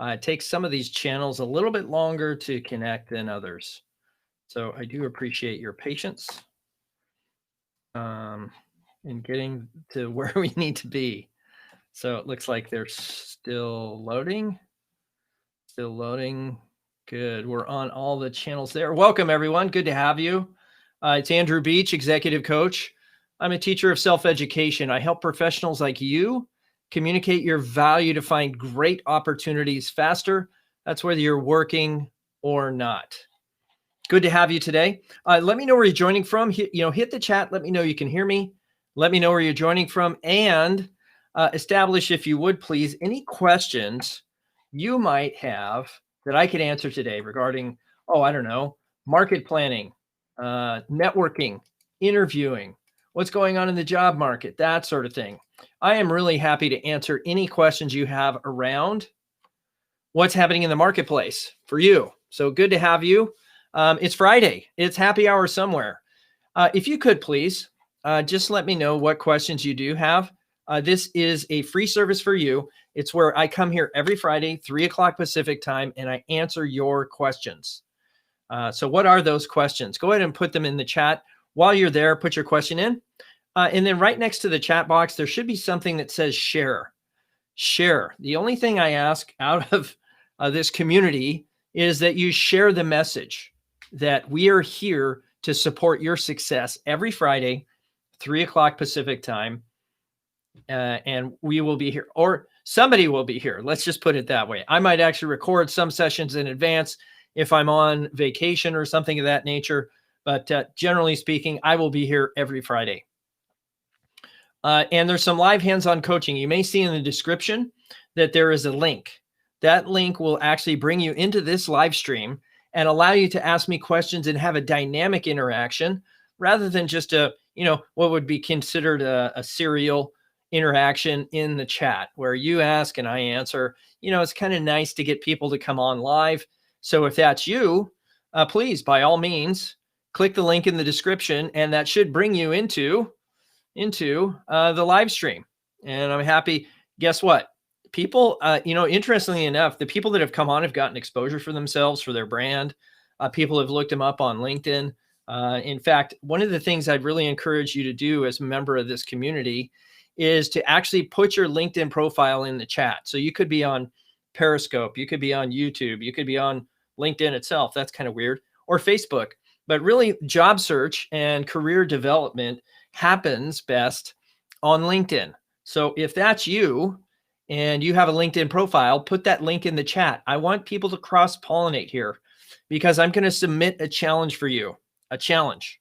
It takes some of these channels a little bit longer to connect than others. So I do appreciate your patience in getting to where we need to be. So it looks like they're still loading. Still loading. Good. We're on all the channels there. Welcome, everyone. Good to have you. It's Andrew Beach, Executive Coach. I'm a teacher of self-education. I help professionals like you communicate your value to find great opportunities faster. That's whether you're working or not. Good to have you today. Let me know where you're joining from. Hit the chat. Let me know you can hear me. Let me know where you're joining from, and establish, if you would please, any questions you might have that I could answer today regarding, I don't know, market planning, networking, interviewing, what's going on in the job market, that sort of thing. I am really happy to answer any questions you have around what's happening in the marketplace for you. So good to have you. It's Friday. It's happy hour somewhere. If you could please, just let me know what questions you do have. This is a free service for you. It's where I come here every Friday, 3 o'clock Pacific time, and I answer your questions. So what are those questions? Go ahead and put them in the chat. While you're there, put your question in. And then right next to the chat box, there should be something that says share. Share. The only thing I ask out of this community is that you share the message that we are here to support your success every Friday, 3 o'clock Pacific time. And we will be here, or somebody will be here. Let's just put it that way. I might actually record some sessions in advance if I'm on vacation or something of that nature. But generally speaking, I will be here every Friday. And there's some live hands-on coaching. You may see in the description that there is a link. That link will actually bring you into this live stream and allow you to ask me questions and have a dynamic interaction rather than just what would be considered a serial interaction in the chat where you ask and I answer. It's kind of nice to get people to come on live. So if that's you, please, by all means, click the link in the description, and that should bring you into the live stream. And I'm happy. Guess what? People, interestingly enough, the people that have come on have gotten exposure for themselves, for their brand. People have looked them up on LinkedIn. In fact, one of the things I'd really encourage you to do as a member of this community is to actually put your LinkedIn profile in the chat. So you could be on Periscope, you could be on YouTube, you could be on LinkedIn itself. That's kind of weird. Or Facebook. But really, job search and career development happens best on LinkedIn. So if that's you and you have a LinkedIn profile, put that link in the chat. I want people to cross-pollinate here because I'm going to submit a challenge for you, a challenge.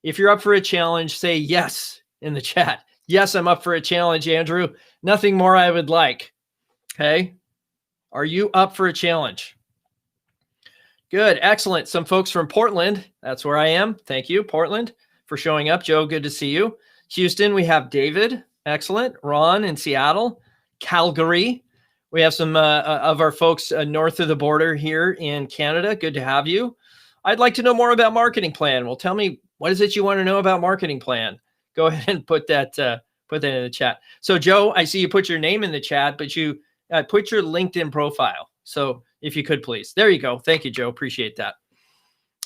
If you're up for a challenge, say yes in the chat. Yes, I'm up for a challenge, Andrew. Nothing more I would like. Okay. Are you up for a challenge? Good. Excellent. Some folks from Portland. That's where I am. Thank you, Portland, for showing up. Joe, good to see you. Houston, we have David. Excellent. Ron in Seattle. Calgary. We have some of our folks north of the border here in Canada. Good to have you. I'd like to know more about Marketing Plan. Well, tell me, what is it you want to know about Marketing Plan? Go ahead and put that in the chat. So Joe, I see you put your name in the chat, but you put your LinkedIn profile. So if you could, please. There you go. Thank you, Joe. Appreciate that.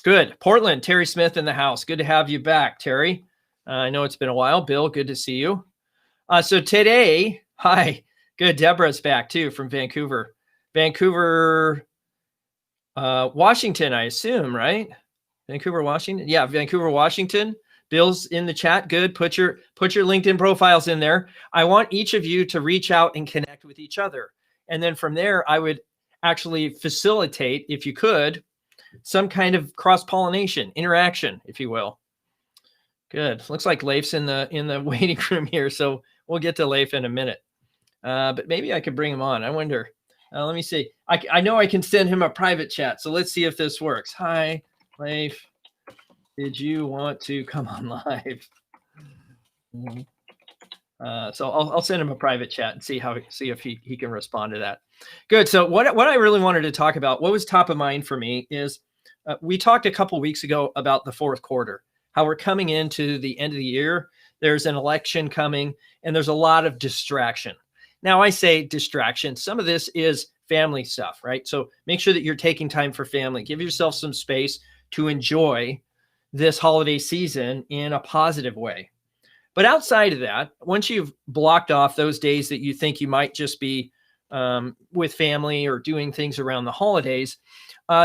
Good. Portland, Terry Smith in the house. Good to have you back, Terry. I know it's been a while. Bill, good to see you. So today, hi. Good. Deborah's back too from Vancouver. Vancouver, Washington, I assume, right? Vancouver, Washington. Yeah, Vancouver, Washington. Bill's in the chat. Good. Put your LinkedIn profiles in there. I want each of you to reach out and connect with each other. And then from there, I would actually facilitate, if you could, some kind of cross-pollination, interaction, if you will. Good. Looks like Leif's in the waiting room here, so we'll get to Leif in a minute. But maybe I could bring him on. I wonder. Let me see. I know I can send him a private chat, so let's see if this works. Hi, Leif. Did you want to come on live? So I'll send him a private chat and see if he can respond to that. Good. So what I really wanted to talk about, what was top of mind for me is we talked a couple weeks ago about the fourth quarter, how we're coming into the end of the year. There's an election coming and there's a lot of distraction. Now I say distraction. Some of this is family stuff, right? So make sure that you're taking time for family. Give yourself some space to enjoy this holiday season in a positive way. But outside of that, once you've blocked off those days that you think you might just be with family or doing things around the holidays,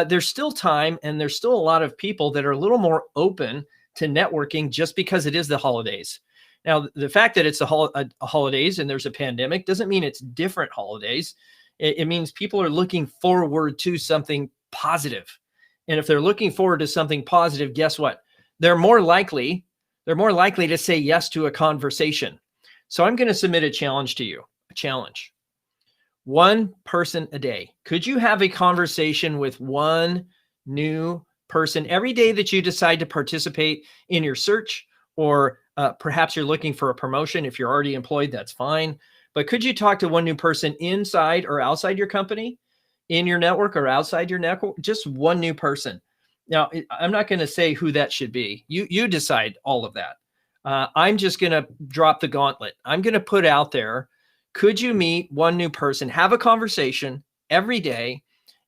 there's still time and there's still a lot of people that are a little more open to networking just because it is the holidays. Now, the fact that it's a holidays and there's a pandemic doesn't mean it's different holidays. It means people are looking forward to something positive. And if they're looking forward to something positive, guess what? They're more likely to say yes to a conversation. So I'm going to submit a challenge to you, a challenge. One person a day. Could you have a conversation with one new person every day that you decide to participate in your search? Or perhaps you're looking for a promotion. If you're already employed, that's fine. But could you talk to one new person inside or outside your company, in your network or outside your network? Just one new person. Now, I'm not going to say who that should be. You decide all of that. I'm just going to drop the gauntlet. I'm going to put out there, could you meet one new person, have a conversation every day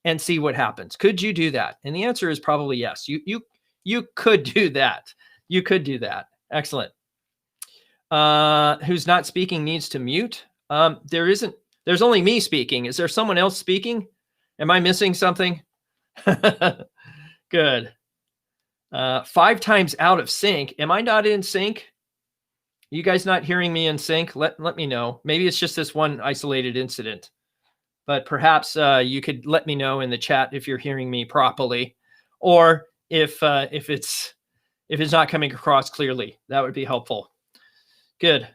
and see what happens? Could you do that? And the answer is probably yes. You could do that. You could do that. Excellent. Who's not speaking needs to mute. There's only me speaking. Is there someone else speaking? Am I missing something? Good. 5 times out of sync. Am I not in sync? You guys not hearing me in sync? Let me know. Maybe it's just this one isolated incident, but perhaps you could let me know in the chat if you're hearing me properly, or if it's not coming across clearly. That would be helpful. Good.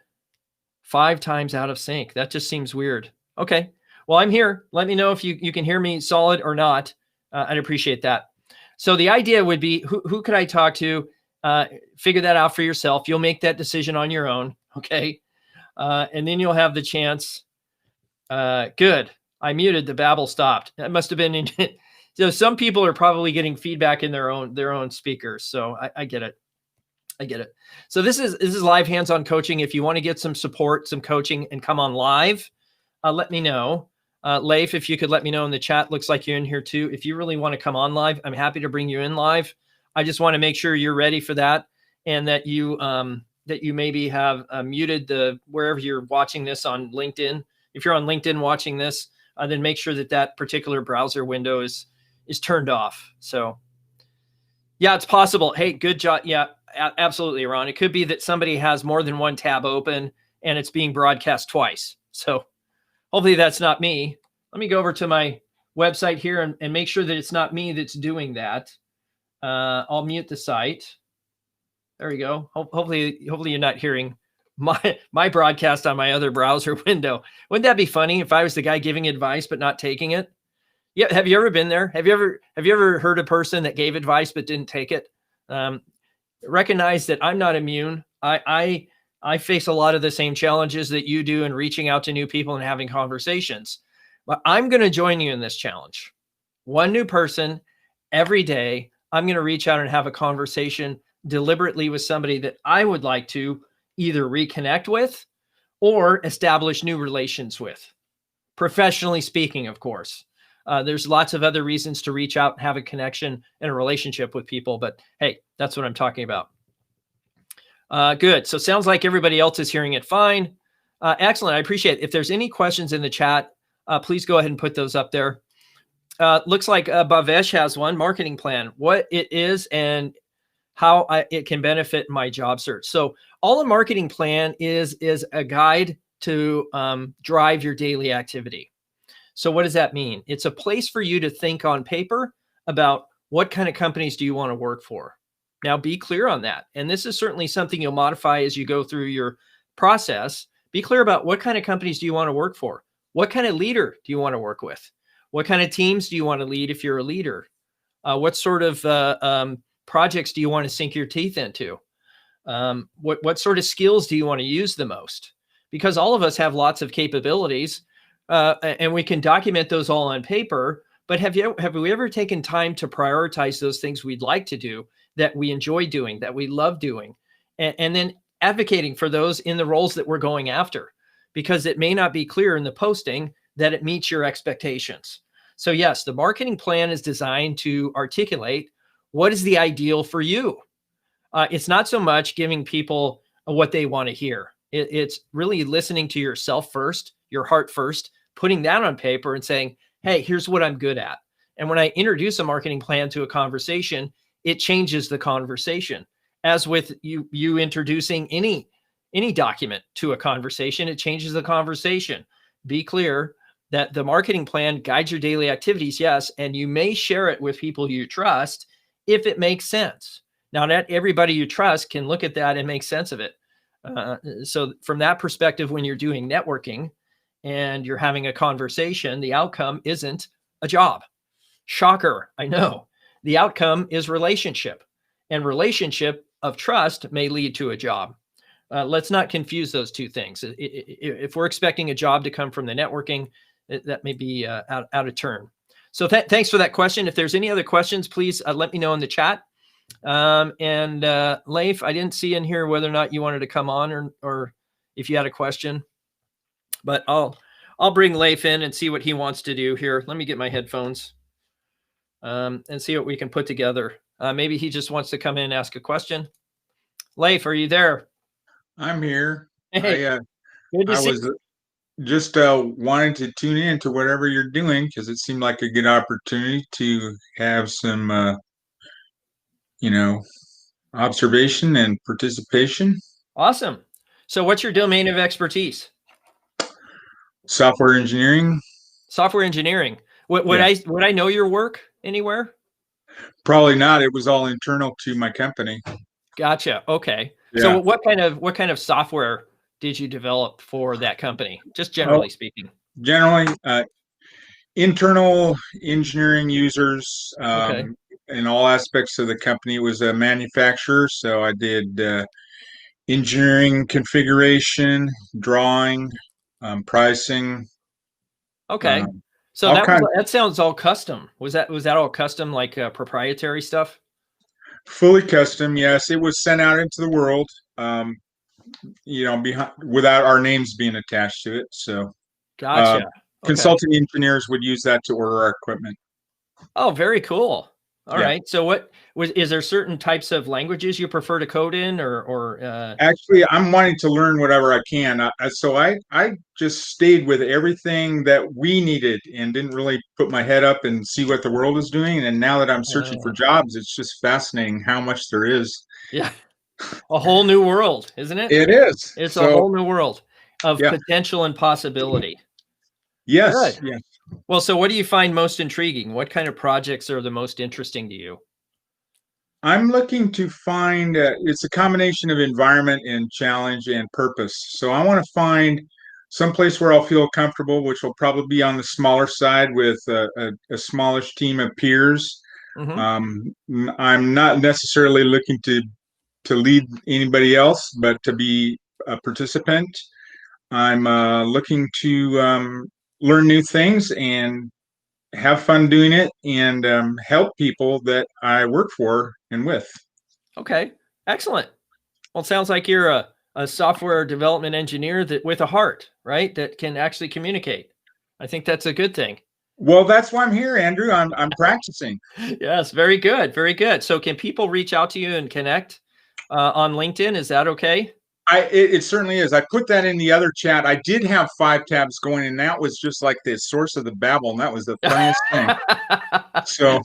5 times out of sync. That just seems weird. Okay. Well, I'm here. Let me know if you can hear me solid or not. I'd appreciate that. So the idea would be, who could I talk to? Figure that out for yourself. You'll make that decision on your own. Okay. And then you'll have the chance. Good. I muted, the babble stopped. That must have been in. So some people are probably getting feedback in their own speakers. So I get it. I get it. So this is live hands-on coaching. If you want to get some support, some coaching, and come on live, let me know. Leif, if you could let me know in the chat. Looks like you're in here too. If you really want to come on live, I'm happy to bring you in live. I just want to make sure you're ready for that, and that you maybe have muted wherever you're watching this on LinkedIn. If you're on LinkedIn watching this, then make sure that particular browser window is turned off. So yeah, it's possible. Hey, good job. Yeah, absolutely, Ron. It could be that somebody has more than one tab open and it's being broadcast twice. So hopefully that's not me. Let me go over to my website here and make sure that it's not me that's doing that. I'll mute the site. There we go. Hopefully you're not hearing my broadcast on my other browser window. Wouldn't that be funny if I was the guy giving advice but not taking it? Yeah. Have you ever been there? Have you ever heard a person that gave advice but didn't take it? Recognize that I'm not immune. I face a lot of the same challenges that you do in reaching out to new people and having conversations. But I'm going to join you in this challenge. One new person every day. I'm going to reach out and have a conversation deliberately with somebody that I would like to either reconnect with or establish new relations with. Professionally speaking, of course. There's lots of other reasons to reach out and have a connection and a relationship with people. But hey, that's what I'm talking about. Good. So sounds like everybody else is hearing it fine. Excellent. I appreciate it. If there's any questions in the chat, please go ahead and put those up there. Looks like Bhavesh has one. Marketing plan, what it is and how it can benefit my job search. So all a marketing plan is a guide to drive your daily activity. So what does that mean? It's a place for you to think on paper about what kind of companies do you want to work for. Now be clear on that. And this is certainly something you'll modify as you go through your process. Be clear about what kind of companies do you want to work for? What kind of leader do you want to work with? What kind of teams do you want to lead if you're a leader? What sort of projects do you want to sink your teeth into? What sort of skills do you want to use the most? Because all of us have lots of capabilities, and we can document those all on paper. But have we ever taken time to prioritize those things we'd like to do, that we enjoy doing, that we love doing, and then advocating for those in the roles that we're going after? Because it may not be clear in the posting that it meets your expectations. So yes, the marketing plan is designed to articulate what is the ideal for you. It's not so much giving people what they want to hear. It's really listening to yourself first, your heart first, putting that on paper and saying, hey, here's what I'm good at. And when I introduce a marketing plan to a conversation, it changes the conversation. As with you introducing any document to a conversation, it changes the conversation. Be clear that the marketing plan guides your daily activities, yes, and you may share it with people you trust if it makes sense. Now, not everybody you trust can look at that and make sense of it. So from that perspective, when you're doing networking and you're having a conversation, the outcome isn't a job. Shocker, I know. The outcome is relationship, and relationship of trust may lead to a job. Let's not confuse those two things. If we're expecting a job to come from the networking, that may be out of turn. So thanks for that question. If there's any other questions, please let me know in the chat. Leif, I didn't see in here whether or not you wanted to come on or if you had a question, but I'll bring Leif in and see what he wants to do here. Let me get my headphones and see what we can put together. Maybe he just wants to come in and ask a question. Leif, are you there? I'm here. Hey, good to see was just wanting to tune in to whatever you're doing because it seemed like a good opportunity to have some, observation and participation. Awesome. So what's your domain of expertise? Software engineering. Software engineering. Would I know your work anywhere? Probably not. It was all internal to my company. Gotcha. Okay. Yeah. So what kind of software did you develop for that company? Just generally speaking. Generally, internal engineering users Okay. in all aspects of the company. It was a manufacturer, so I did engineering, configuration, drawing, pricing. Okay. So that sounds all custom. Was that all custom, like proprietary stuff? Fully custom, yes. It was sent out into the world, without our names being attached to it. So, gotcha. Okay. Consulting engineers would use that to order our equipment. Oh, very cool. All right. So is there certain types of languages you prefer to code in or Actually, I'm wanting to learn whatever I can. So I just stayed with everything that we needed and didn't really put my head up and see what the world is doing. And now that I'm searching for jobs, it's just fascinating how much there is. Yeah. A whole new world, isn't it? It is. It's a whole new world of potential and possibility. Yes. Good. Yes. Well, so what do you find most intriguing? What kind of projects are the most interesting to you? I'm looking to find, it's a combination of environment and challenge and purpose. So I want to find someplace where I'll feel comfortable, which will probably be on the smaller side with a smallish team of peers. Mm-hmm. I'm not necessarily looking to lead anybody else, but to be a participant. I'm looking to learn new things and have fun doing it and help people that I work for and with. Okay, excellent. Well, it sounds like you're a software development engineer with a heart, right? That can actually communicate. I think that's a good thing. Well, that's why I'm here, Andrew. I'm practicing. Yes, very good, very good. So, can people reach out to you and connect on LinkedIn? Is that okay? It certainly is. I put that in the other chat. I did have 5 tabs going, and that was just like the source of the babble, and that was the funniest thing. So,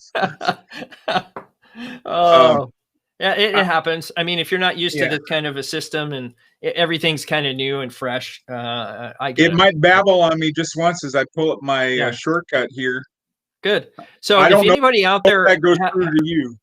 yeah, it happens. I mean, if you're not used to this kind of a system and everything's kind of new and fresh, I get it. It might babble on me just once as I pull up my shortcut here. Good. So, if anybody out there that goes through to you.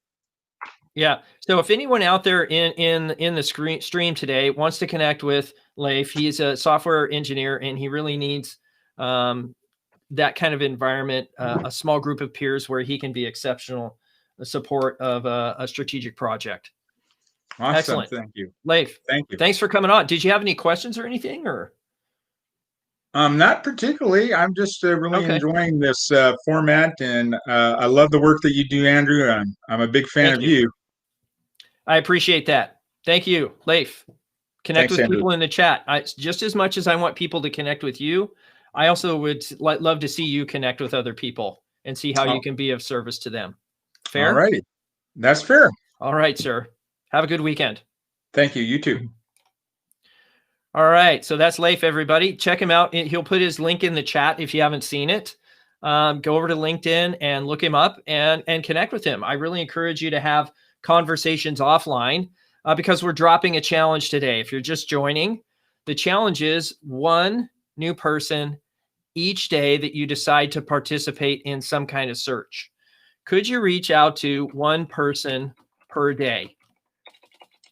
Yeah. So if anyone out there in the stream today wants to connect with Leif, he's a software engineer and he really needs that kind of environment, a small group of peers where he can be exceptional support of a strategic project. Awesome. Excellent. Thank you. Leif, thank you. Thanks for coming on. Did you have any questions or anything or? Not particularly. I'm just really enjoying this format, and I love the work that you do, Andrew. I'm a big fan of you. I appreciate that. Thank you, Leif. Connect with people in the chat. Just as much as I want people to connect with you, I also would love to see you connect with other people and see how Oh, you can be of service to them. all Fair? righty. That's fair. All right, sir. Have a good weekend. Thank you. You too. All right. So that's Leif, everybody. Check him out. He'll put his link in the chat if you haven't seen it. Go over to LinkedIn and look him up and connect with him. I really encourage you to have conversations offline because we're dropping a challenge today. If you're just joining, the challenge is one new person each day that you decide to participate in some kind of search. Could you reach out to one person per day?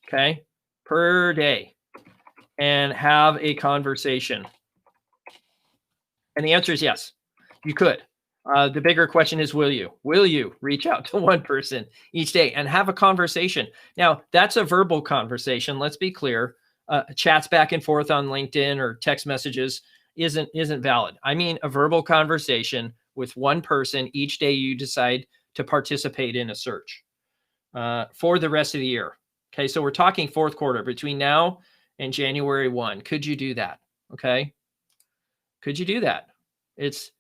Okay, per day, and have a conversation? And the answer is yes, you could. The bigger question is, will you? Will you reach out to one person each day and have a conversation? Now, that's a verbal conversation. Let's be clear. Chats back and forth on LinkedIn or text messages isn't valid. I mean, a verbal conversation with one person each day you decide to participate in a search for the rest of the year. Okay, so we're talking fourth quarter between now and January 1. Could you do that? Okay, could you do that? It's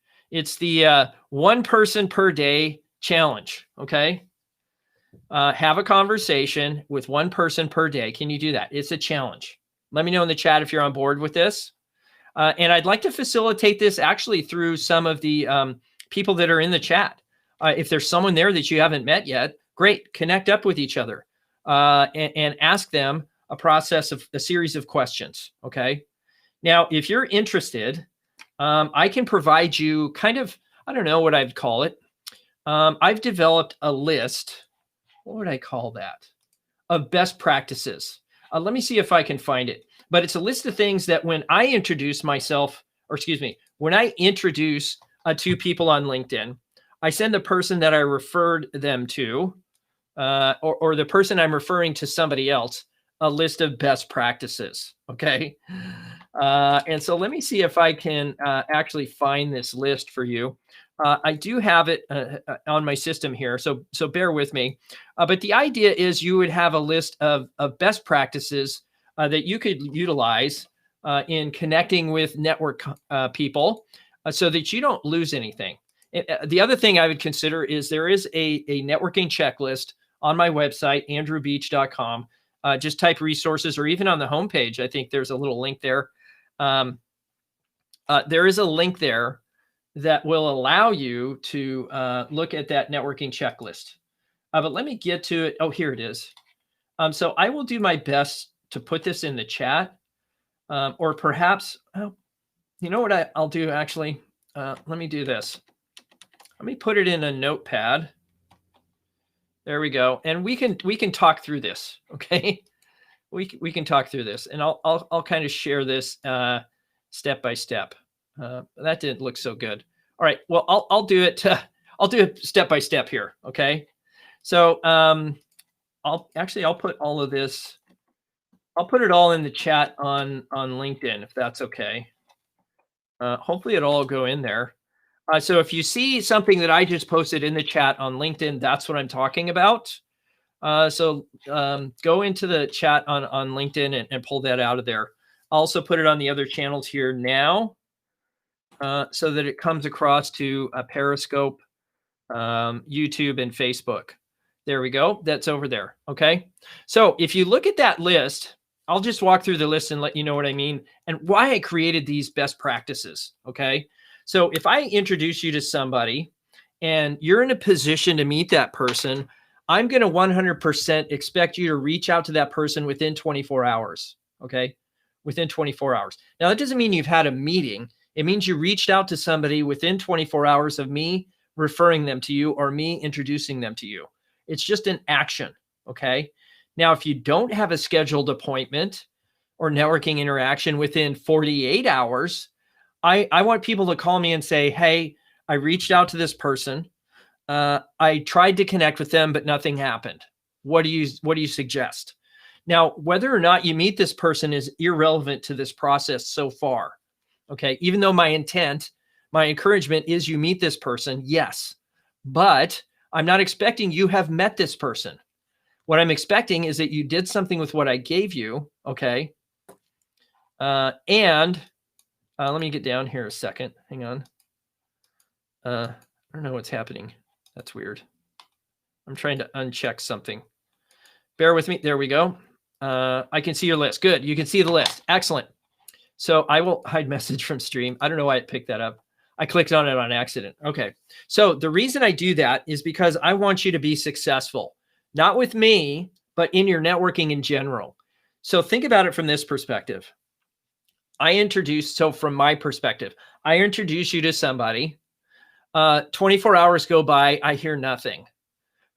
the one person per day challenge. Okay, have a conversation with one person per day. Can you do that? It's a challenge. Let me know in the chat if you're on board with this. And I'd like to facilitate this actually through some of the people that are in the chat. If there's someone there that you haven't met yet, great. Connect up with each other and ask them a series of questions. Okay. Now, if you're interested, I can provide you kind of, I don't know what I'd call it. I've developed a list. What would I call that? Of best practices. Let me see if I can find it. But it's a list of things that when I introduce myself, or excuse me, when I introduce two people on LinkedIn, I send the person that I referred them to, or the person I'm referring to somebody else, a list of best practices. Okay. And so let me see if I can actually find this list for you. I do have it on my system here, so bear with me. But the idea is you would have a list of best practices that you could utilize in connecting with network people so that you don't lose anything. The other thing I would consider is there is a networking checklist on my website, andrewbeach.com. Just type resources, or even on the homepage, I think there's a little link there. There is a link there that will allow you to look at that networking checklist. But let me get to it. Oh, here it is. So I will do my best to put this in the chat, or perhaps, you know what I'll do actually? Let me do this. Let me put it in a notepad. There we go. And we can talk through this. Okay. We can talk through this, and I'll kind of share this step by step. That didn't look so good. All right. Well, I'll do it. I'll do it step by step here. Okay. So I'll put all of this. I'll put it all in the chat on LinkedIn if that's okay. Hopefully it'll all go in there. So if you see something that I just posted in the chat on LinkedIn, that's what I'm talking about. So go into the chat on LinkedIn and pull that out of there. I'll also put it on the other channels here now so that it comes across to Periscope, YouTube, and Facebook. There we go. That's over there. Okay. So if you look at that list, I'll just walk through the list and let you know what I mean and why I created these best practices. Okay. So if I introduce you to somebody and you're in a position to meet that person, I'm going to 100% expect you to reach out to that person within 24 hours. Okay. Within 24 hours. Now, that doesn't mean you've had a meeting. It means you reached out to somebody within 24 hours of me referring them to you or me introducing them to you. It's just an action. Okay. Now, if you don't have a scheduled appointment or networking interaction within 48 hours, I want people to call me and say, hey, I reached out to this person. I tried to connect with them, but nothing happened. What do you suggest? Now, whether or not you meet this person is irrelevant to this process so far. Okay. Even though my encouragement is you meet this person. Yes. But I'm not expecting you have met this person. What I'm expecting is that you did something with what I gave you. Okay. And Let me get down here a second. Hang on. I don't know what's happening. That's weird. I'm trying to uncheck something. Bear with me. There we go. I can see your list. Good. You can see the list. Excellent. So I will hide message from stream. I don't know why it picked that up. I clicked on it on accident. Okay. So the reason I do that is because I want you to be successful, not with me, but in your networking in general. So think about it from this perspective. So from my perspective, I introduce you to somebody. 24 hours go by, I hear nothing.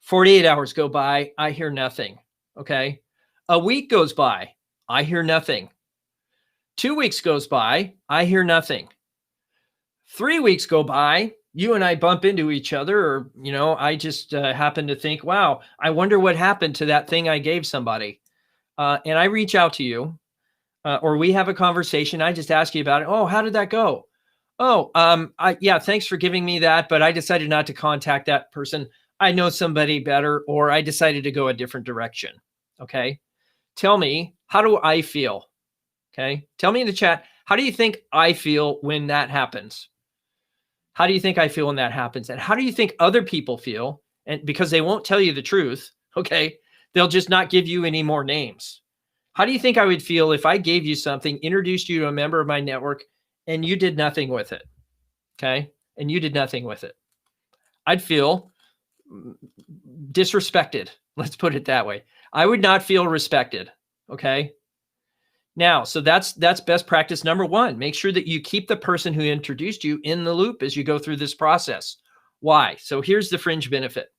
48 hours go by, I hear nothing. Okay. A week goes by, I hear nothing. 2 weeks goes by, I hear nothing. 3 weeks go by, you and I bump into each other, or, I just happen to think, wow, I wonder what happened to that thing I gave somebody. And I reach out to you, or we have a conversation. I just ask you about it. Oh, how did that go? Oh, yeah, thanks for giving me that, but I decided not to contact that person. I know somebody better, or I decided to go a different direction. Okay. Tell me, how do I feel? Okay. Tell me in the chat, how do you think I feel when that happens? How do you think I feel when that happens? And how do you think other people feel? And because they won't tell you the truth, okay, they'll just not give you any more names. How do you think I would feel if I gave you something, introduced you to a member of my network, and you did nothing with it? Okay. And you did nothing with it. I'd feel disrespected. Let's put it that way. I would not feel respected. Okay. Now, so that's best practice number one. Make sure that you keep the person who introduced you in the loop as you go through this process. Why? So here's the fringe benefit.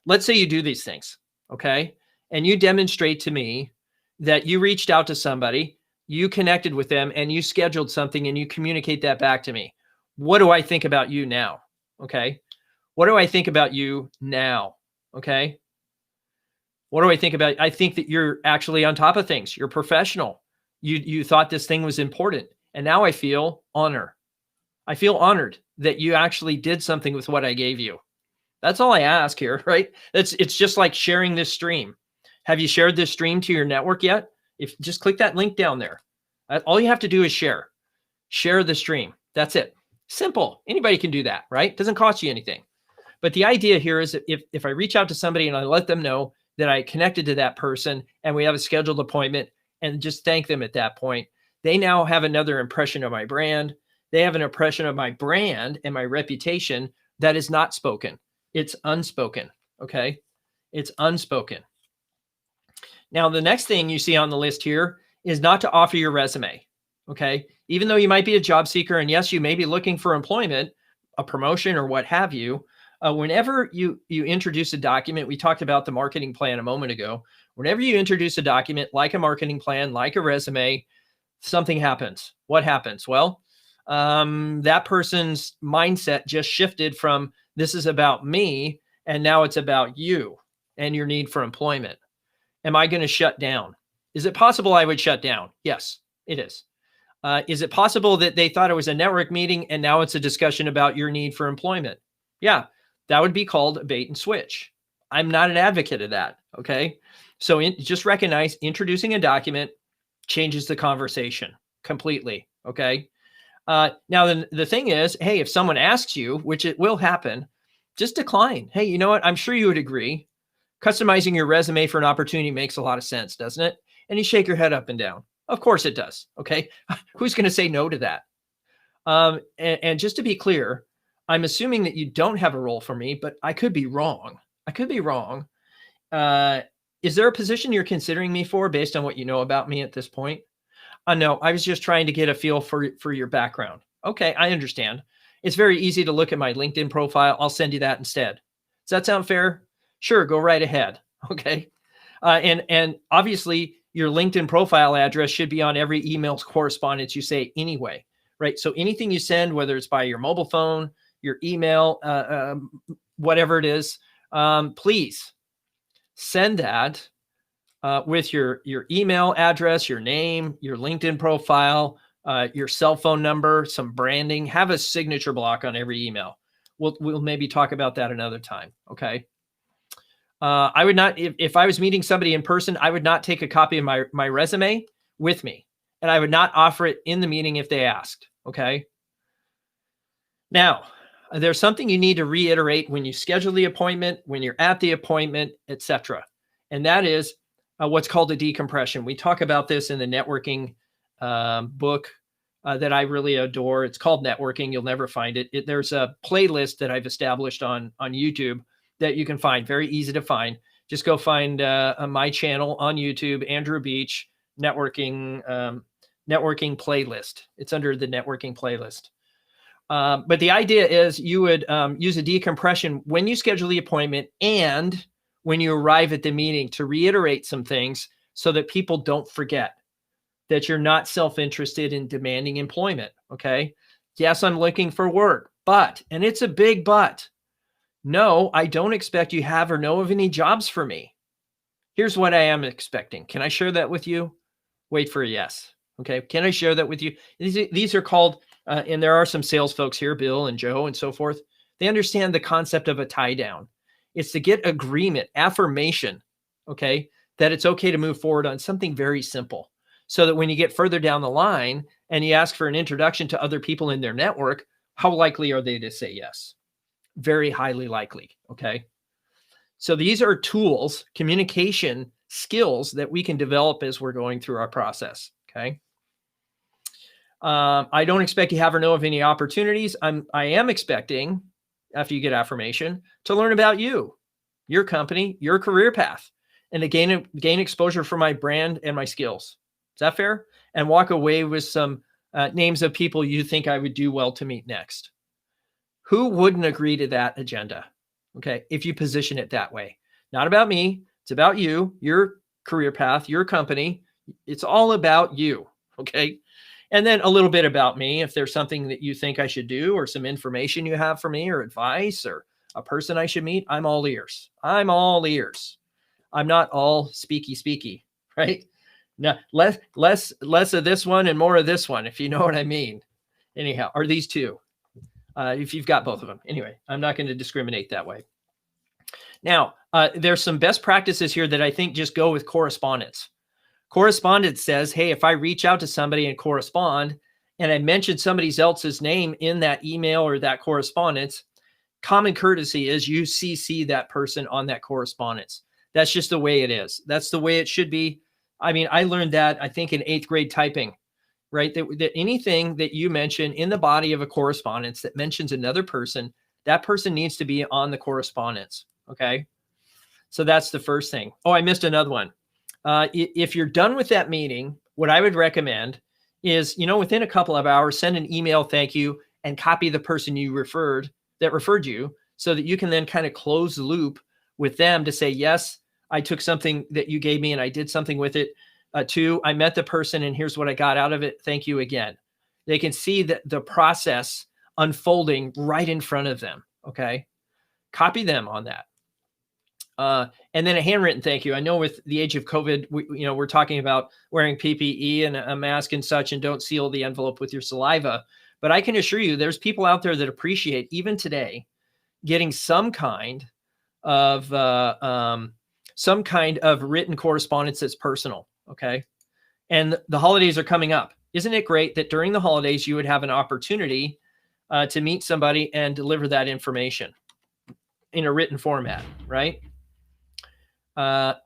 Let's say you do these things, okay? And you demonstrate to me that you reached out to somebody, you connected with them, and you scheduled something, and you communicate that back to me. What do I think about you now? Okay. What do I think about you now? Okay. What do I think about? I think that you're actually on top of things. You're professional. You thought this thing was important. And now I feel honor. I feel honored that you actually did something with what I gave you. That's all I ask here, right? It's just like sharing this stream. Have you shared this stream to your network yet? If just click that link down there. All you have to do is share the stream. That's it. Simple. Anybody can do that, right? Doesn't cost you anything. But the idea here is that if I reach out to somebody and I let them know that I connected to that person and we have a scheduled appointment, and just thank them at that point, they now have another impression of my brand. They have an impression of my brand and my reputation that is not spoken. It's unspoken. Okay. It's unspoken. Now, the next thing you see on the list here is not to offer your resume. Okay. Even though you might be a job seeker, and yes, you may be looking for employment, a promotion, or what have you, whenever you introduce a document, we talked about the marketing plan a moment ago. Whenever you introduce a document like a marketing plan, like a resume, something happens. What happens? Well, that person's mindset just shifted from this is about me, and now it's about you and your need for employment. Am I going to shut down? Is it possible I would shut down? Yes, it is. Is it possible that they thought it was a network meeting and now it's a discussion about your need for employment? Yeah, that would be called a bait and switch. I'm not an advocate of that. Okay. So just recognize introducing a document changes the conversation completely. Okay. Now, the thing is, hey, if someone asks you, which it will happen, just decline. Hey, you know what? I'm sure you would agree. Customizing your resume for an opportunity makes a lot of sense, doesn't it? And you shake your head up and down. Of course it does. Okay. Who's going to say no to that? And just to be clear, I'm assuming that you don't have a role for me, but I could be wrong. I could be wrong. Is there a position you're considering me for based on what you know about me at this point? No, I was just trying to get a feel for your background. Okay, I understand. It's very easy to look at my LinkedIn profile. I'll send you that instead. Does that sound fair? Sure, go right ahead. Okay. And obviously your LinkedIn profile address should be on every email's correspondence you say anyway, right? So anything you send, whether it's by your mobile phone, your email, whatever it is, please send that with your email address, your name, your LinkedIn profile, your cell phone number, some branding. Have a signature block on every email. We'll maybe talk about that another time. Okay. I would not, if I was meeting somebody in person, I would not take a copy of my resume with me, and I would not offer it in the meeting if they asked. Okay. Now, there's something you need to reiterate when you schedule the appointment, when you're at the appointment, etc. And that is what's called a decompression. We talk about this in the networking book that I really adore. It's called Networking. You'll never find it. There's a playlist that I've established on YouTube that you can find. Very easy to find. Just go find my channel on YouTube, Andrew Beach Networking playlist. It's under the networking playlist. But the idea is you would use a decompression when you schedule the appointment and when you arrive at the meeting to reiterate some things so that people don't forget that you're not self-interested in demanding employment. Okay. Yes, I'm looking for work, but, and it's a big but, no, I don't expect you have or know of any jobs for me. Here's what I am expecting. Can I share that with you? Wait for a yes. Okay. Can I share that with you? These are called, and there are some sales folks here, Bill and Joe and so forth. They understand the concept of a tie down. It's to get agreement, affirmation, okay, that it's okay to move forward on something very simple. So that when you get further down the line and you ask for an introduction to other people in their network, how likely are they to say yes? Very highly likely, okay? So these are tools, communication skills that we can develop as we're going through our process, okay? I don't expect you have or know of any opportunities. I am expecting, after you get affirmation, to learn about you, your company, your career path, and to gain exposure for my brand and my skills. Is that fair? And walk away with some names of people you think I would do well to meet next. Who wouldn't agree to that agenda? Okay, if you position it that way. Not about me. It's about you, your career path, your company. It's all about you. Okay. And then a little bit about me, if there's something that you think I should do or some information you have for me or advice or a person I should meet, I'm all ears. I'm all ears. I'm not all speaky, right? No, less of this one and more of this one, if you know what I mean. Anyhow, or these two, if you've got both of them. Anyway, I'm not going to discriminate that way. Now, there's some best practices here that I think just go with correspondence. Correspondence says, hey, if I reach out to somebody and correspond, and I mention somebody else's name in that email or that correspondence, common courtesy is you CC that person on that correspondence. That's just the way it is. That's the way it should be. I mean, I learned that, I think, in 8th grade typing, right? That anything that you mention in the body of a correspondence that mentions another person, that person needs to be on the correspondence, okay? So that's the first thing. Oh, I missed another one. If you're done with that meeting, what I would recommend is, within a couple of hours, send an email, thank you, and copy the person you referred you so that you can then kind of close the loop with them to say, yes, I took something that you gave me and I did something with it. 2, I met the person and here's what I got out of it. Thank you again. They can see the process unfolding right in front of them. Okay. Copy them on that. And then a handwritten thank you. I know with the age of COVID, we're talking about wearing PPE and a mask and such, and don't seal the envelope with your saliva. But I can assure you there's people out there that appreciate, even today, getting some kind of written correspondence that's personal. Okay. And the holidays are coming up. Isn't it great that during the holidays, you would have an opportunity to meet somebody and deliver that information in a written format, right?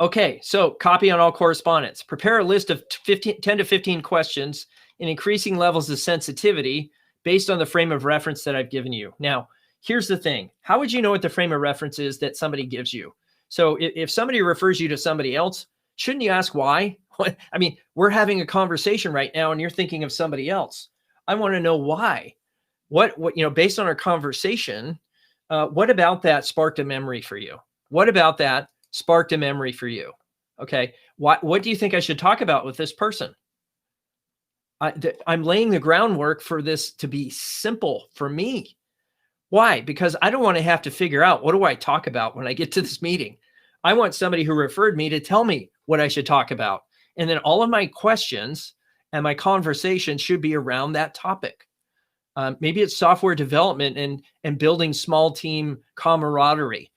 Okay, so copy on all correspondence. Prepare a list of 10 to 15 questions in increasing levels of sensitivity based on the frame of reference that I've given you. Now, here's the thing. How would you know what the frame of reference is that somebody gives you? So if somebody refers you to somebody else, shouldn't you ask why? I mean, we're having a conversation right now and you're thinking of somebody else. I want to know why. What based on our conversation, what about that sparked a memory for you? What about that sparked a memory for you? Okay. What do you think I should talk about with this person? I'm laying the groundwork for this to be simple for me. Why? Because I don't want to have to figure out what do I talk about when I get to this meeting. I want somebody who referred me to tell me what I should talk about. And then all of my questions and my conversation should be around that topic. Maybe it's software development and building small team camaraderie,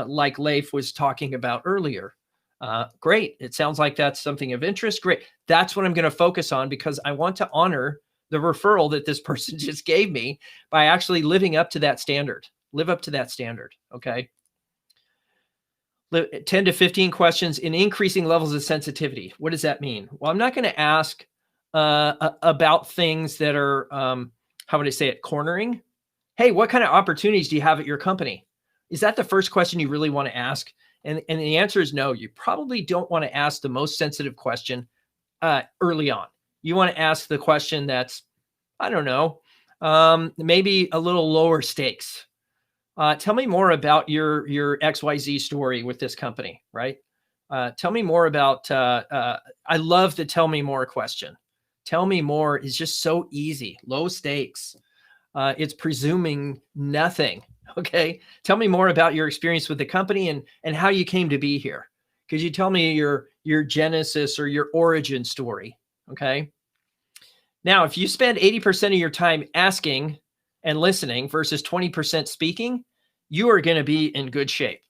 like Leif was talking about earlier. Great. It sounds like that's something of interest. Great. That's what I'm going to focus on because I want to honor the referral that this person just gave me by actually living up to that standard. Live up to that standard. Okay. 10 to 15 questions in increasing levels of sensitivity. What does that mean? Well, I'm not going to ask about things that are, how would I say it, cornering. Hey, what kind of opportunities do you have at your company? Is that the first question you really want to ask? And the answer is no. You probably don't want to ask the most sensitive question early on. You want to ask the question that's, I don't know, maybe a little lower stakes. Tell me more about your XYZ story with this company, right? Tell me more about, I love the tell me more question. Tell me more is just so easy, low stakes. It's presuming nothing. Okay. Tell me more about your experience with the company and how you came to be here. Could you tell me your genesis or your origin story? Okay. Now, if you spend 80% of your time asking and listening versus 20% speaking, you are going to be in good shape.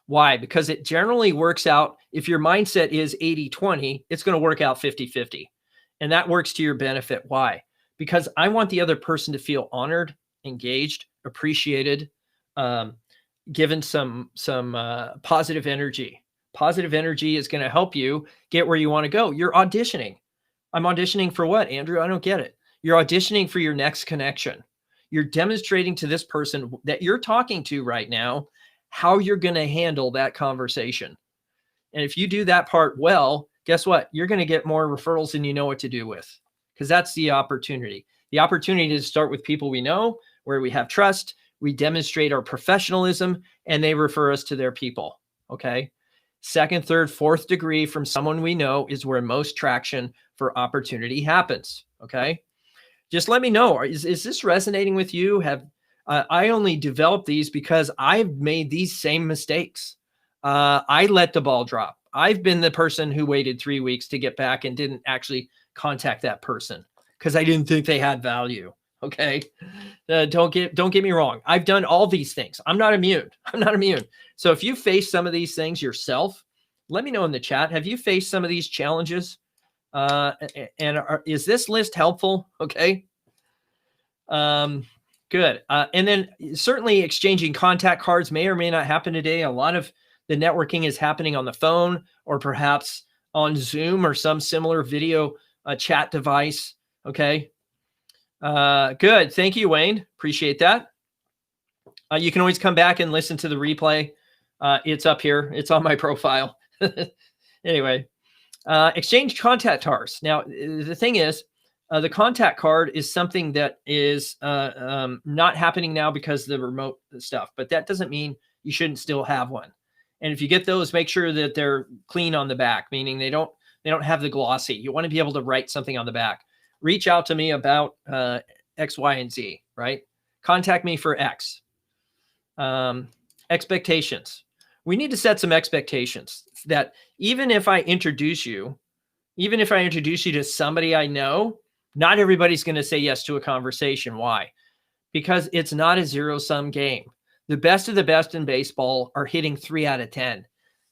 Why? Because it generally works out. If your mindset is 80-20, it's going to work out 50-50. And that works to your benefit. Why? Because I want the other person to feel honored, engaged, appreciated, given some positive energy. Positive energy is going to help you get where you want to go. You're auditioning. I'm auditioning for what, Andrew? I don't get it. You're auditioning for your next connection. You're demonstrating to this person that you're talking to right now how you're going to handle that conversation. And if you do that part well, guess what? You're going to get more referrals than you know what to do with, because that's the opportunity. The opportunity to start with people we know, where we have trust, we demonstrate our professionalism, and they refer us to their people. Okay. Second, third, fourth degree from someone we know is where most traction for opportunity happens. Okay. Just let me know. Is this resonating with you? I only developed these because I've made these same mistakes. I let the ball drop. I've been the person who waited 3 weeks to get back and didn't actually contact that person because I didn't think they had value. Okay. Don't get me wrong. I've done all these things. I'm not immune. So if you face some of these things yourself, let me know in the chat. Have you faced some of these challenges? Is this list helpful? Okay. Good. And then certainly exchanging contact cards may or may not happen today. A lot of the networking is happening on the phone or perhaps on Zoom or some similar video chat device. Okay. Good. Thank you, Wayne. Appreciate that. You can always come back and listen to the replay. It's up here. It's on my profile. Anyway, exchange contact cards. Now, the thing is, the contact card is something that is not happening now because of the remote stuff, but that doesn't mean you shouldn't still have one. And if you get those, make sure that they're clean on the back, meaning they don't have the glossy. You want to be able to write something on the back. Reach out to me about X, Y, and Z, right? Contact me for X. Expectations. We need to set some expectations that even if I introduce you to somebody I know, not everybody's going to say yes to a conversation. Why? Because it's not a zero-sum game. The best of the best in baseball are hitting 3 out of 10.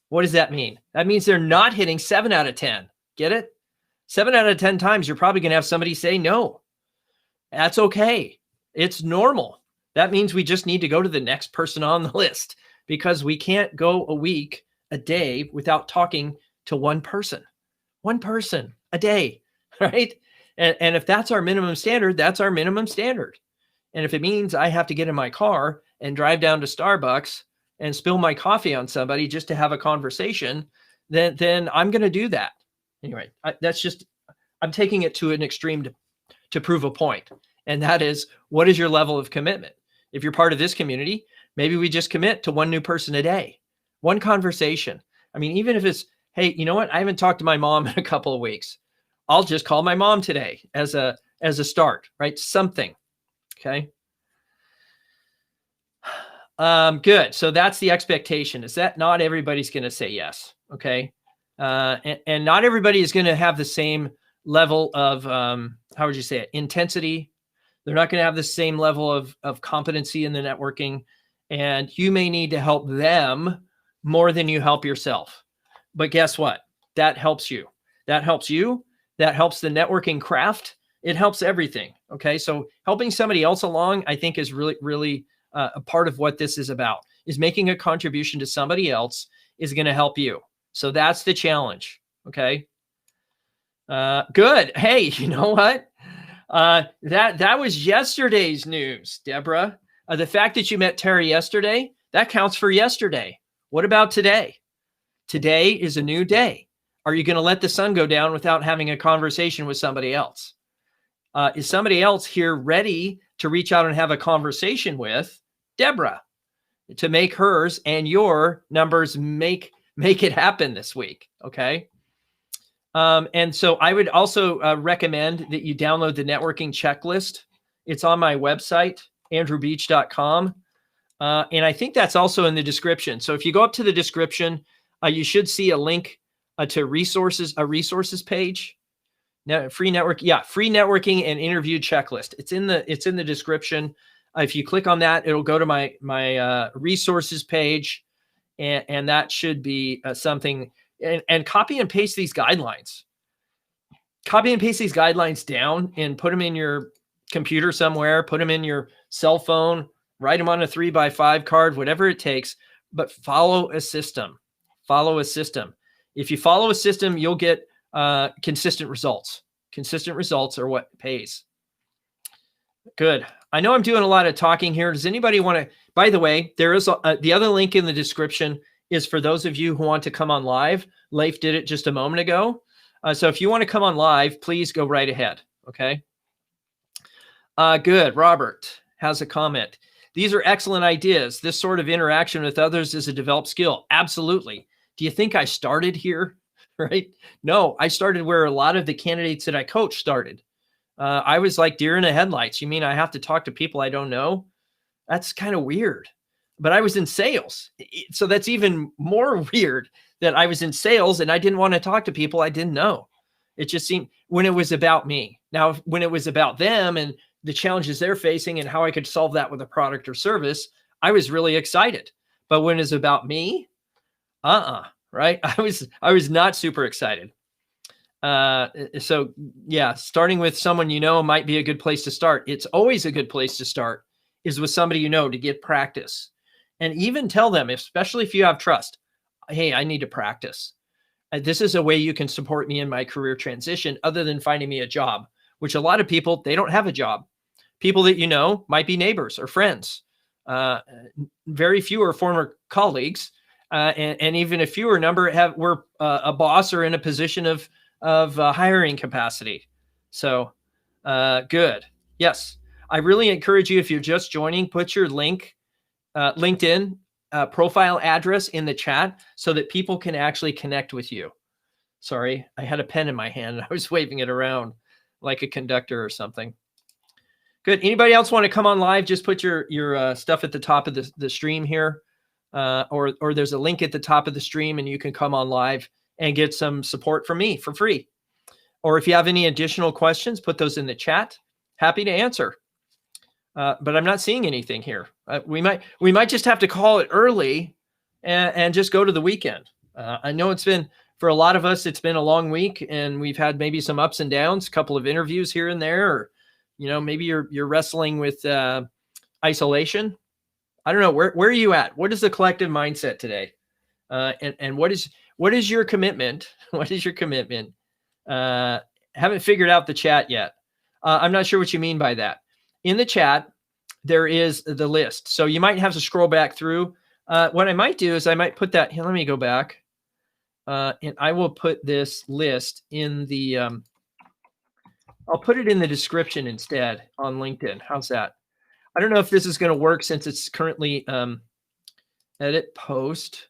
What does that mean? That means they're not hitting 7 out of 10. Get it? 7 out of 10 times, you're probably going to have somebody say no. That's okay. It's normal. That means we just need to go to the next person on the list because we can't go a week, a day without talking to one person a day, right? And if that's our minimum standard, that's our minimum standard. And if it means I have to get in my car and drive down to Starbucks and spill my coffee on somebody just to have a conversation, then I'm going to do that. Anyway, I'm taking it to an extreme to prove a point. And that is, what is your level of commitment? If you're part of this community, maybe we just commit to one new person a day, one conversation. I mean, even if it's, hey, you know what? I haven't talked to my mom in a couple of weeks. I'll just call my mom today as a start, right? Something. Okay. Good. So that's the expectation, is that not everybody's going to say yes. Okay. And not everybody is going to have the same level of, how would you say it? Intensity. They're not going to have the same level of competency in the networking, and you may need to help them more than you help yourself. But guess what? That helps you. That helps you. That helps the networking craft It helps everything. Okay. So helping somebody else along, I think, is really, really a part of what this is about, is making a contribution to somebody else is going to help you. So that's the challenge. Okay. Good. Hey, you know what? That was yesterday's news, Deborah. The fact that you met Terry yesterday, that counts for yesterday. What about today? Today is a new day. Are you going to let the sun go down without having a conversation with somebody else? Is somebody else here ready to reach out and have a conversation with Deborah to make hers and your numbers make it happen this week? Okay. And so I would also recommend that you download the networking checklist. It's on my website, andrewbeach.com. And I think that's also in the description. So if you go up to the description, you should see a link to resources, a resources page. Now, free networking and interview checklist. It's in the description. If you click on that, it'll go to my resources page, and that should be something. And copy and paste these guidelines. Copy and paste these guidelines down and put them in your computer somewhere. Put them in your cell phone. Write them on a 3x5 card, whatever it takes. But follow a system. Follow a system. If you follow a system, you'll get consistent results. Consistent results are what pays. Good. I know I'm doing a lot of talking here. Does anybody want to? By the way, there is the other link in the description is for those of you who want to come on live. Leif did it just a moment ago. So if you want to come on live, please go right ahead. Okay. Good. Robert has a comment. These are excellent ideas. This sort of interaction with others is a developed skill. Absolutely. Do you think I started here? Right? No, I started where a lot of the candidates that I coach started. I was like deer in the headlights. You mean I have to talk to people I don't know? That's kind of weird. But I was in sales. So that's even more weird that I was in sales and I didn't want to talk to people I didn't know. It just seemed when it was about me. Now, when it was about them and the challenges they're facing and how I could solve that with a product or service, I was really excited. But when it's about me, right? I was not super excited. So yeah, starting with someone you know might be a good place to start. It's always a good place to start is with somebody you know to get practice. And even tell them, especially if you have trust, hey, I need to practice. This is a way you can support me in my career transition other than finding me a job, which a lot of people, they don't have a job. People that you know might be neighbors or friends. Very few are former colleagues. And even a fewer number were a boss or in a position of hiring capacity. So good. Yes. I really encourage you, if you're just joining, put your LinkedIn profile address in the chat so that people can actually connect with you. Sorry, I had a pen in my hand and I was waving it around like a conductor or something. Good. Anybody else want to come on live? Just put your stuff at the top of the stream here, or there's a link at the top of the stream and you can come on live and get some support from me for free. Or if you have any additional questions, put those in the chat. Happy to answer. But I'm not seeing anything here. We might just have to call it early and just go to the weekend. I know it's been, for a lot of us, it's been a long week and we've had maybe some ups and downs, a couple of interviews here and there, or, maybe you're wrestling with isolation. I don't know. Where are you at? What is the collective mindset today? And what is your commitment? What is your commitment? Haven't figured out the chat yet. I'm not sure what you mean by that. In the chat, there is the list. So you might have to scroll back through. What I might do is I might put that here. Let me go back. And I will put this list in the, I'll put it in the description instead on LinkedIn. How's that? I don't know if this is going to work since it's currently edit post.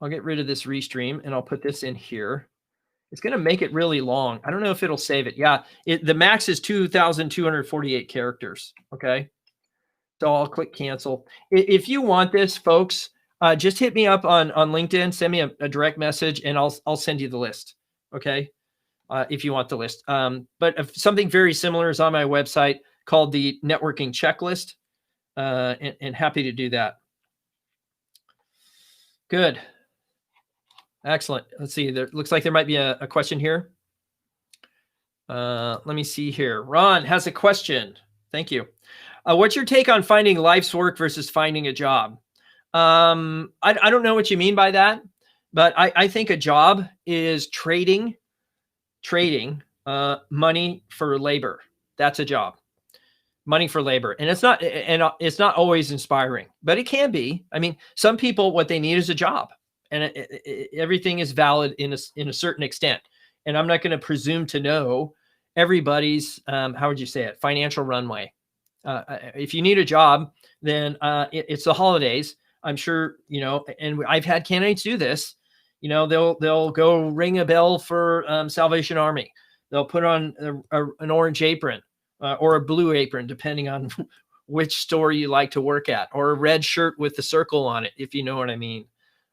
I'll get rid of this restream and I'll put this in here. It's going to make it really long. I don't know if it'll save it. Yeah, the max is 2,248 characters. Okay. So I'll click cancel. If you want this, folks, just hit me up on LinkedIn, send me a direct message and I'll send you the list. Okay. If you want the list. But if something very similar is on my website called the networking checklist, and happy to do that. Good. Excellent. Let's see. There looks like there might be a question here. Let me see here. Ron has a question. Thank you. What's your take on finding life's work versus finding a job? I don't know what you mean by that, but I think a job is trading money for labor. That's a job. Money for labor. And it's not always inspiring, but it can be. I mean, some people, what they need is a job, and everything is valid in a certain extent. And I'm not going to presume to know everybody's, how would you say it, financial runway. If you need a job, then it's the holidays. I'm sure, and I've had candidates do this. They'll go ring a bell for Salvation Army. They'll put on an orange apron or a blue apron, depending on which store you like to work at, or a red shirt with the circle on it, if you know what I mean,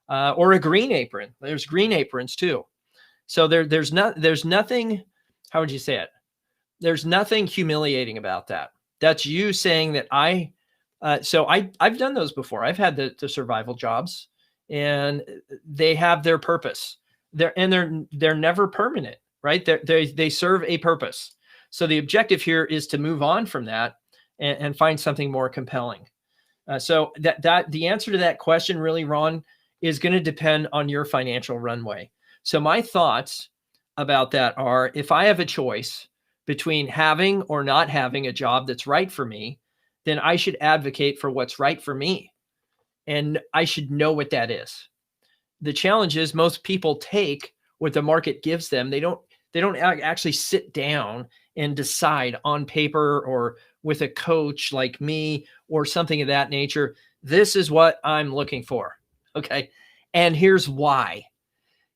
or a green apron. There's green aprons too. So there's nothing, how would you say it? There's nothing humiliating about that. That's you saying that I've done those before. I've had the survival jobs, and they have their purpose. They're never permanent, right? They serve a purpose. So the objective here is to move on from that and find something more compelling. So that the answer to that question, really, Ron, is going to depend on your financial runway. So my thoughts about that are, if I have a choice between having or not having a job that's right for me, then I should advocate for what's right for me. And I should know what that is. The challenge is most people take what the market gives them. They don't actually sit down and decide on paper or with a coach like me or something of that nature. This is what I'm looking for. Okay. And here's why.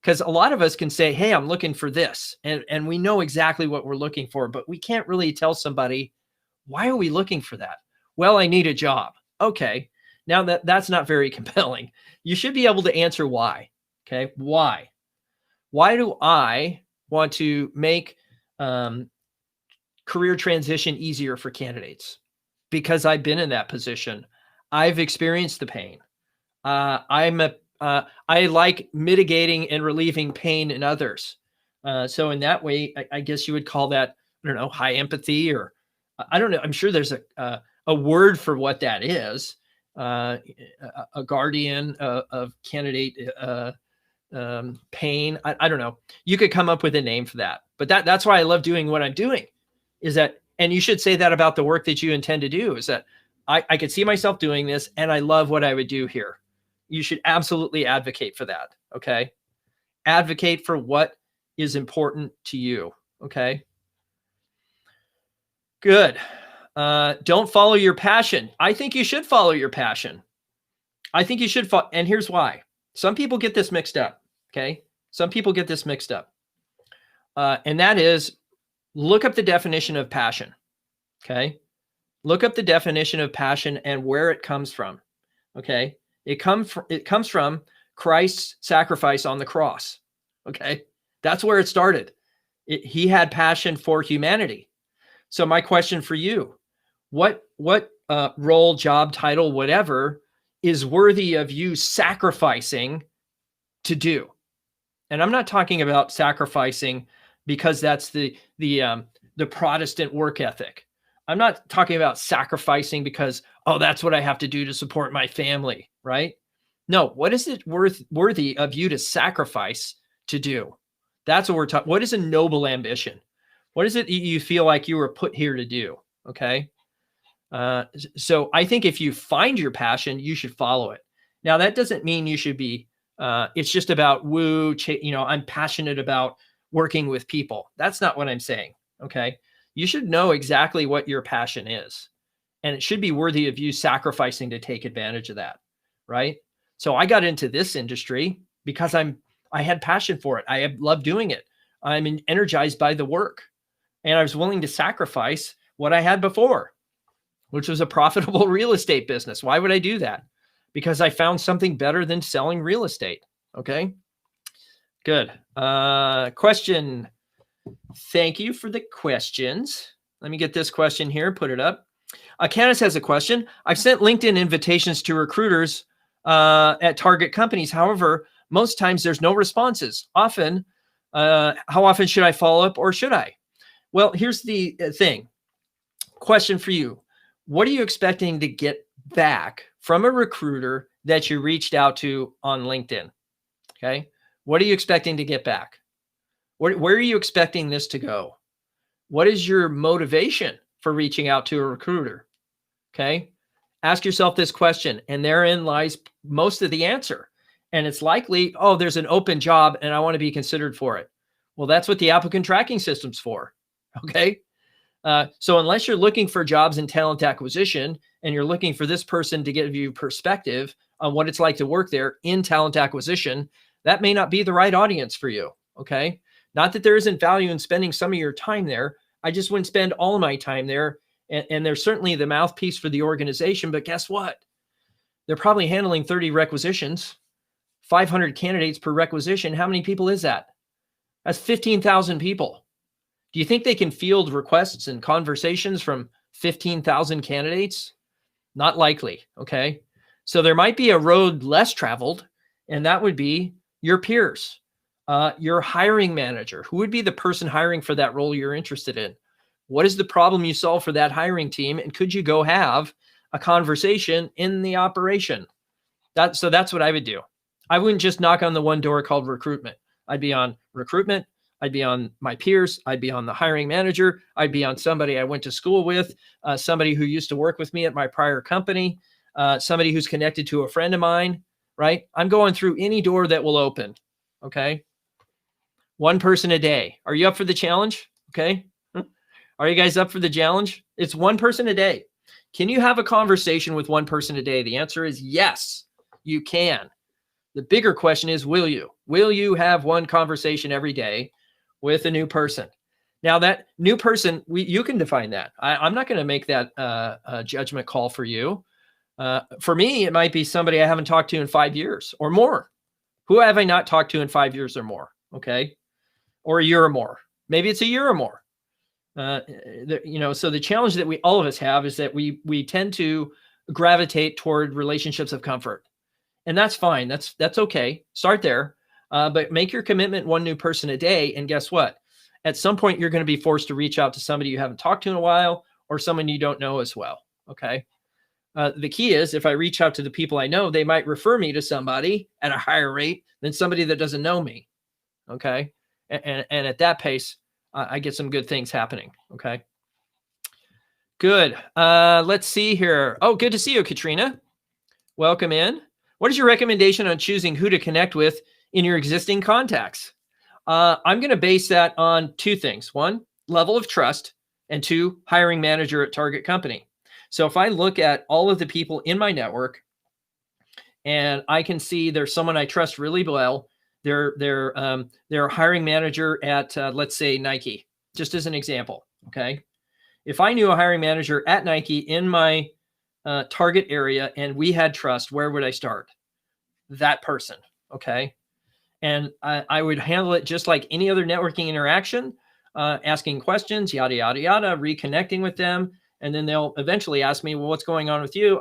Because a lot of us can say, hey, I'm looking for this. And we know exactly what we're looking for, but we can't really tell somebody, why are we looking for that? Well, I need a job. Okay. Now that's not very compelling. You should be able to answer why. Okay. Why? Why do I want to make career transition easier for candidates? Because I've been in that position. I've experienced the pain. I like mitigating and relieving pain in others. So in that way, I guess you would call that, I don't know, high empathy, or I don't know. I'm sure there's a word for what that is. A guardian of candidate pain. I don't know. You could come up with a name for that, but that's why I love doing what I'm doing, is that, and you should say that about the work that you intend to do, is that I could see myself doing this and I love what I would do here. You should absolutely advocate for that. Okay. Advocate for what is important to you. Okay. Good. Don't follow your passion. I think you should follow your passion. I think you should follow. And here's why. Some people get this mixed up. Okay. Some people get this mixed up. And that is, look up the definition of passion. Okay. Look up the definition of passion and where it comes from. Okay. It comes from Christ's sacrifice on the cross. Okay. That's where it started. He had passion for humanity. So my question for you, what role, job, title, whatever is worthy of you sacrificing to do? And I'm not talking about sacrificing because that's the Protestant work ethic. I'm not talking about sacrificing because, oh, that's what I have to do to support my family, right? No, what is it worthy of you to sacrifice to do? That's what we're talking. What is a noble ambition? What is it you feel like you were put here to do? Okay. So I think if you find your passion, you should follow it. Now, that doesn't mean you should be, it's just about I'm passionate about working with people. That's not what I'm saying. Okay. You should know exactly what your passion is, and it should be worthy of you sacrificing to take advantage of that. Right. So I got into this industry because I had passion for it. I love doing it. I'm energized by the work, and I was willing to sacrifice what I had before, which was a profitable real estate business. Why would I do that? Because I found something better than selling real estate. Okay. Good. Question. Thank you for the questions. Let me get this question here, put it up. Candace has a question. I've sent LinkedIn invitations to recruiters at target companies. However, most times there's no responses. How often should I follow up, or should I? Well, here's the thing. Question for you. What are you expecting to get back from a recruiter that you reached out to on LinkedIn? Okay. What are you expecting to get back? Where are you expecting this to go? What is your motivation for reaching out to a recruiter? Okay. Ask yourself this question, and therein lies most of the answer. And it's likely, oh, there's an open job and I want to be considered for it. Well, that's what the applicant tracking system's for. Okay. So unless you're looking for jobs in talent acquisition and you're looking for this person to give you perspective on what it's like to work there in talent acquisition, that may not be the right audience for you. Okay. Not that there isn't value in spending some of your time there. I just wouldn't spend all of my time there. And they're certainly the mouthpiece for the organization. But guess what? They're probably handling 30 requisitions, 500 candidates per requisition. How many people is that? That's 15,000 people. Do you think they can field requests and conversations from 15,000 candidates? Not likely. Okay. So there might be a road less traveled, and that would be your peers, your hiring manager. Who would be the person hiring for that role you're interested in? What is the problem you solve for that hiring team? And could you go have a conversation in the operation? So that's what I would do. I wouldn't just knock on the one door called recruitment. I'd be on recruitment. I'd be on my peers. I'd be on the hiring manager. I'd be on somebody I went to school with, somebody who used to work with me at my prior company, somebody who's connected to a friend of mine, right? I'm going through any door that will open. Okay. One person a day. Are you up for the challenge? Okay. Are you guys up for the challenge? It's one person a day. Can you have a conversation with one person a day? The answer is yes, you can. The bigger question is, will you? Will you have one conversation every day with a new person? Now, that new person, you can define that. I'm not going to make that a judgment call for you. For me, it might be somebody I haven't talked to in 5 years or more. Who have I not talked to in 5 years or more? Okay. Or a year or more. Maybe it's a year or more. So the challenge that all of us have is that we tend to gravitate toward relationships of comfort, and that's fine. That's okay. Start there, but make your commitment one new person a day. And guess what? At some point, you're going to be forced to reach out to somebody you haven't talked to in a while, or someone you don't know as well. Okay. The key is, if I reach out to the people I know, they might refer me to somebody at a higher rate than somebody that doesn't know me. Okay. And at that pace, I get some good things happening. Okay. Good. Let's see here. Oh, good to see you, Katrina. Welcome in. What is your recommendation on choosing who to connect with in your existing contacts? I'm going to base that on two things. One, level of trust, and two, hiring manager at target company. So if I look at all of the people in my network and I can see there's someone I trust really well, they're a hiring manager at, let's say, Nike, just as an example. Okay. If I knew a hiring manager at Nike in my target area and we had trust, where would I start? That person. Okay. And I would handle it just like any other networking interaction, asking questions, yada, yada, yada, reconnecting with them. And then they'll eventually ask me, well, what's going on with you?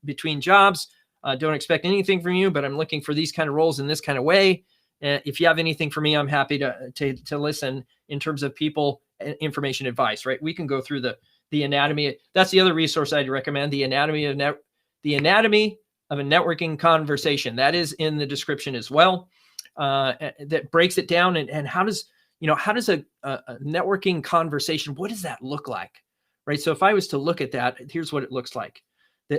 Between jobs, don't expect anything from you, but I'm looking for these kind of roles in this kind of way. If you have anything for me, I'm happy to listen in terms of people information advice, right? We can go through the anatomy. That's the other resource I'd recommend, the anatomy of a networking conversation. That is in the description as well. That breaks it down and how does a networking conversation, what does that look like? Right. So if I was to look at that, here's what it looks like.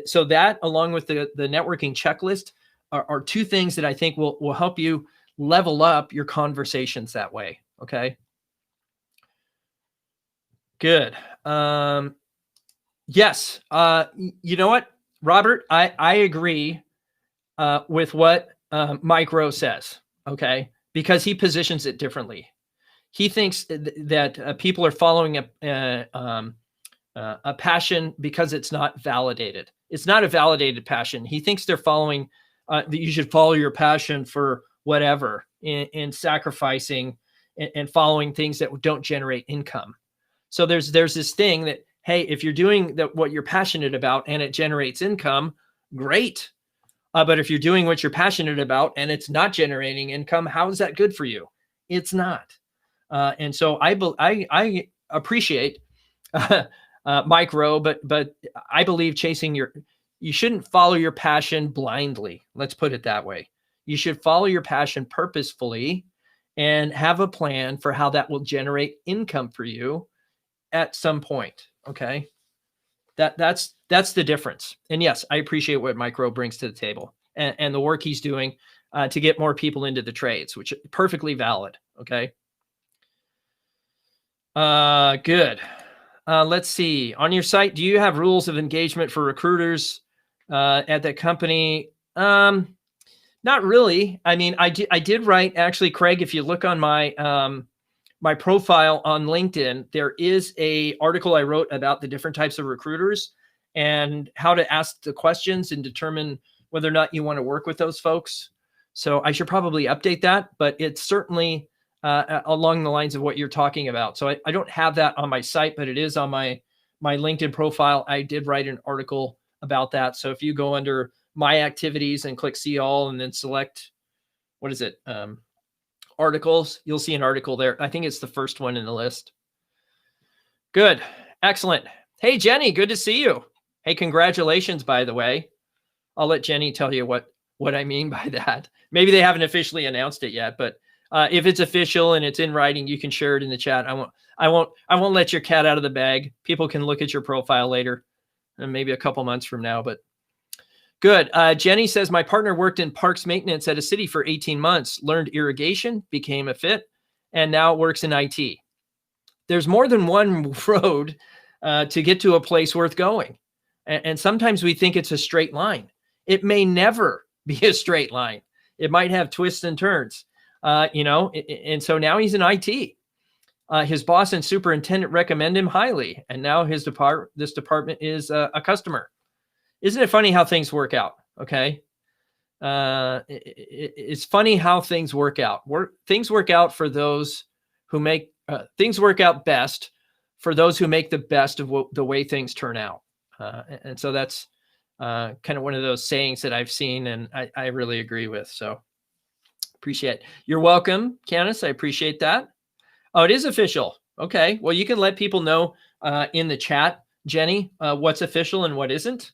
So that, along with the networking checklist, are two things that I think will help you level up your conversations that way. Okay. Good. Yes. You know what, Robert, I agree with what Mike Rowe says. Okay. Because he positions it differently. He thinks that people are following a passion because it's not validated. It's not a validated passion. He thinks they're following that you should follow your passion for whatever in sacrificing and following things that don't generate income. So there's this thing that, hey, if you're doing what you're passionate about and it generates income, great. But if you're doing what you're passionate about and it's not generating income, how is that good for you? It's not. And so I appreciate micro, but I believe you shouldn't follow your passion blindly. Let's put it that way. You should follow your passion purposefully and have a plan for how that will generate income for you at some point. Okay. That's the difference. And yes, I appreciate what micro brings to the table and the work he's doing to get more people into the trades, which is perfectly valid. Okay. Good. Let's see. On your site, do you have rules of engagement for recruiters at that company? Not really. I mean, I did write, actually, Craig, if you look on my my profile on LinkedIn, there is a article I wrote about the different types of recruiters and how to ask the questions and determine whether or not you want to work with those folks. So I should probably update that, but it's certainly along the lines of what you're talking about. So I don't have that on my site, but it is on my LinkedIn profile. I did write an article about that. So if you go under my activities and click see all and then select, what is it? Articles, you'll see an article there. I think it's the first one in the list. Good. Excellent. Hey, Jenny, good to see you. Hey, congratulations, by the way. I'll let Jenny tell you what I mean by that. Maybe they haven't officially announced it yet, but if it's official and it's in writing, you can share it in the chat. I won't let your cat out of the bag. People can look at your profile later and maybe a couple months from now, but good. Jenny says, my partner worked in parks maintenance at a city for 18 months, learned irrigation, became a fit, and now works in IT. There's more than one road to get to a place worth going. And sometimes we think it's a straight line. It may never be a straight line. It might have twists and turns, and so now he's in IT. His boss and superintendent recommend him highly. And now this department is a customer. Isn't it funny how things work out? Okay. It's funny how things work out. Things work out for those who make things work out best for those who make the best of the way things turn out. And so that's kind of one of those sayings that I've seen and I really agree with. So appreciate it. You're welcome, Candace. I appreciate that. Oh, it is official. Okay. Well, you can let people know in the chat, Jenny, what's official and what isn't.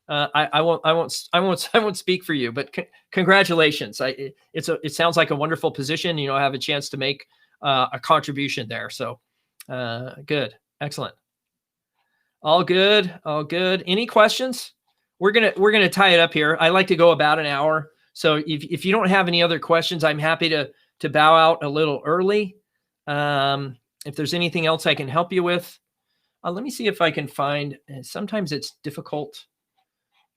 I won't speak for you, but congratulations. It sounds like a wonderful position. I have a chance to make a contribution there. So good. Excellent. All good. All good. Any questions? We're going to tie it up here. I like to go about an hour. So if you don't have any other questions, I'm happy to bow out a little early. If there's anything else I can help you with, let me see if I can find, sometimes it's difficult.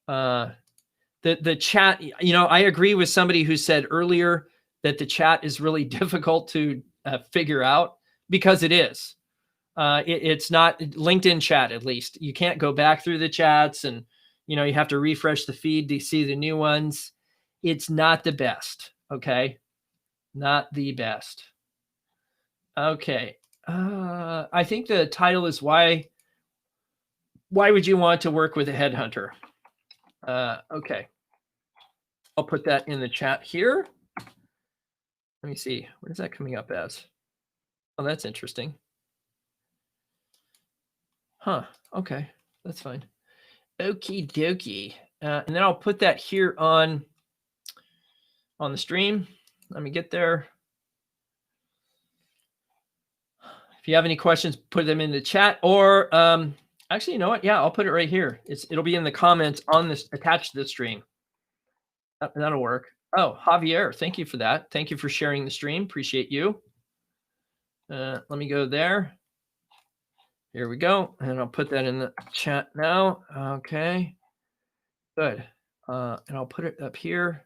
The chat, I agree with somebody who said earlier that the chat is really difficult to figure out because it is. It's not LinkedIn chat, at least. You can't go back through the chats and, you have to refresh the feed to see the new ones. It's not the best. Okay. Not the best. Okay. I think the title is why would you want to work with a headhunter? Okay. I'll put that in the chat here. Let me see. What is that coming up as? Oh, that's interesting. Huh. Okay. That's fine. Okie dokie. And then I'll put that here on the stream. Let me get there. If you have any questions, put them in the chat or, actually, you know what? Yeah, I'll put it right here. It'll be in the comments on this attached to the stream. That'll work. Oh, Javier, thank you for that. Thank you for sharing the stream. Appreciate you. Let me go there. Here we go. And I'll put that in the chat now. Okay. Good. And I'll put it up here.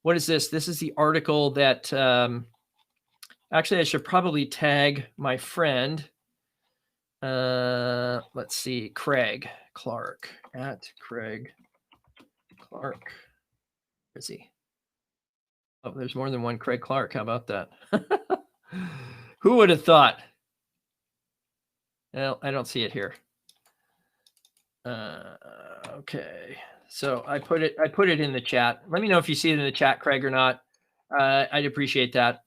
What is this? This is the article that actually I should probably tag my friend. Let's see, Craig Clark at Craig Clark. Where is he? Oh, there's more than one Craig Clark. How about that? Who would have thought? Well, I don't see it here. Okay. So I put it in the chat. Let me know if you see it in the chat, Craig, or not. I'd appreciate that.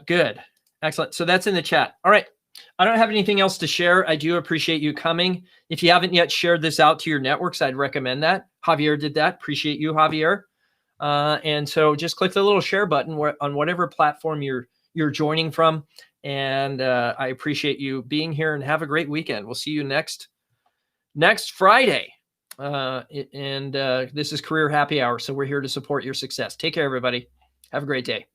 Good. Excellent. So that's in the chat. All right. I don't have anything else to share. I do appreciate you coming. If you haven't yet shared this out to your networks, I'd recommend that. Javier did that. Appreciate you, Javier. And so just click the little share button on whatever platform you're joining from. And I appreciate you being here, and have a great weekend. We'll see you next Friday. This is Career Happy Hour. So we're here to support your success. Take care, everybody. Have a great day.